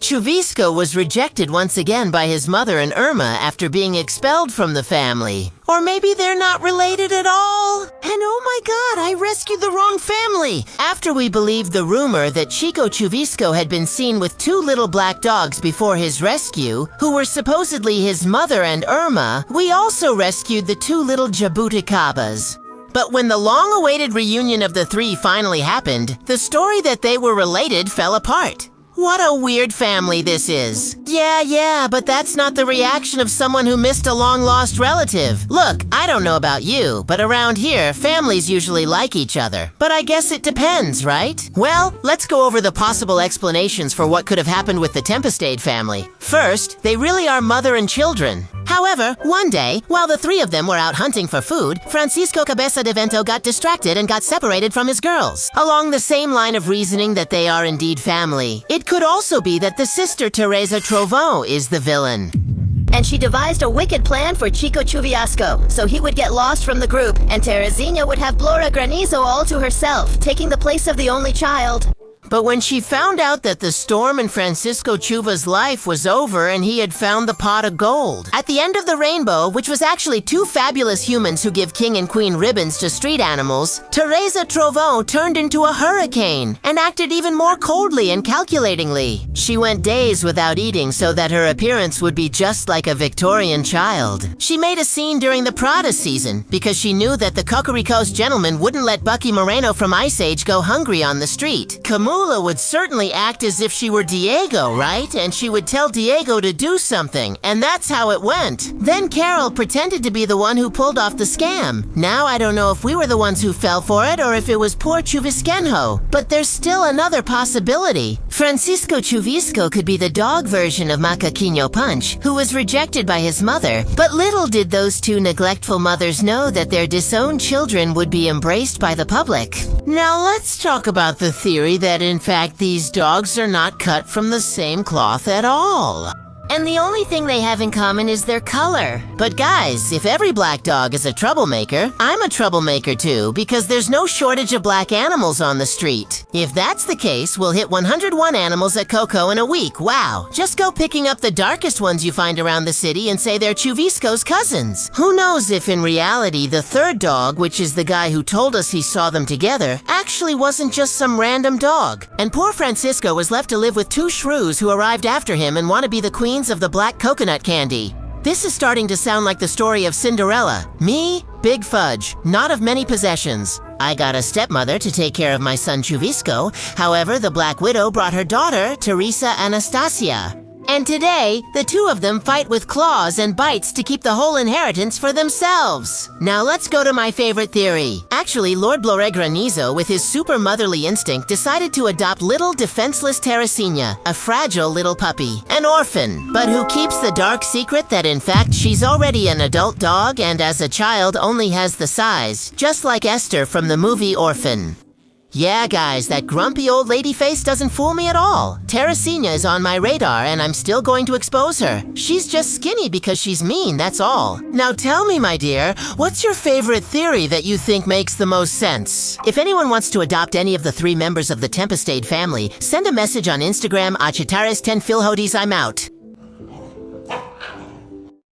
Chuvisco was rejected once again by his mother and Irma after being expelled from the family. Or maybe they're not related at all? And oh my god, I rescued the wrong family! After we believed the rumor that Chico Chuvisco had been seen with 2 little black dogs before his rescue, who were supposedly his mother and Irma, we also rescued the 2 little jabuticabas. But when the long-awaited reunion of the 3 finally happened, the story that they were related fell apart. What a weird family this is. Yeah, but that's not the reaction of someone who missed a long-lost relative. Look, I don't know about you, but around here, families usually like each other. But I guess it depends, right? Well, let's go over the possible explanations for what could have happened with the Tempestade family. First, they really are mother and children. However, one day, while the 3 of them were out hunting for food, Francisco Cabeza de Vento got distracted and got separated from his girls. Along the same line of reasoning that they are indeed family, it could also be that the sister Tereza Trovão is the villain. And she devised a wicked plan for Chico Chuvisco, so he would get lost from the group, and Teresinha would have Blora Granizo all to herself, taking the place of the only child. But when she found out that the storm in Francisco Chuva's life was over and he had found the pot of gold, at the end of the rainbow, which was actually 2 fabulous humans who give king and queen ribbons to street animals, Tereza Trovão turned into a hurricane and acted even more coldly and calculatingly. She went days without eating so that her appearance would be just like a Victorian child. She made a scene during the Prada season because she knew that the Cocorico's gentleman wouldn't let Bucky Moreno from Ice Age go hungry on the street. Camula would certainly act as if she were Diego, right? And she would tell Diego to do something, and that's how it went. Then Carol pretended to be the one who pulled off the scam. Now I don't know if we were the ones who fell for it or if it was poor Chuvisquenjo, but there's still another possibility. Francisco Chuvisco could be the dog version of Macaquinho Punch, who was rejected by his mother, but little did those 2 neglectful mothers know that their disowned children would be embraced by the public. Now let's talk about the theory that in fact these dogs are not cut from the same cloth at all. And the only thing they have in common is their color. But guys, if every black dog is a troublemaker, I'm a troublemaker too, because there's no shortage of black animals on the street. If that's the case, we'll hit 101 animals at Coco in a week. Wow. Just go picking up the darkest ones you find around the city and say they're Chuvisco's cousins. Who knows if in reality the 3rd dog, which is the guy who told us he saw them together, actually wasn't just some random dog. And poor Francisco was left to live with 2 shrews who arrived after him and want to be the queen of the black coconut candy. This is starting to sound like the story of Cinderella. Me, big fudge, not of many possessions. I got a stepmother to take care of my son Chuvisco. However, the Black Widow brought her daughter, Teresa Anastasia. And today, the 2 of them fight with claws and bites to keep the whole inheritance for themselves. Now let's go to my favorite theory. Actually, Lord Blora Granizo, with his super motherly instinct, decided to adopt little defenseless Teresinha, a fragile little puppy, an orphan, but who keeps the dark secret that in fact she's already an adult dog and as a child only has the size, just like Esther from the movie Orphan. Yeah, guys, that grumpy old lady face doesn't fool me at all. Teresinha is on my radar, and I'm still going to expose her. She's just skinny because she's mean, that's all. Now tell me, my dear, what's your favorite theory that you think makes the most sense? If anyone wants to adopt any of the 3 members of the Tempestade family, send a message on Instagram, Achitares10 Filhodis, I'm out.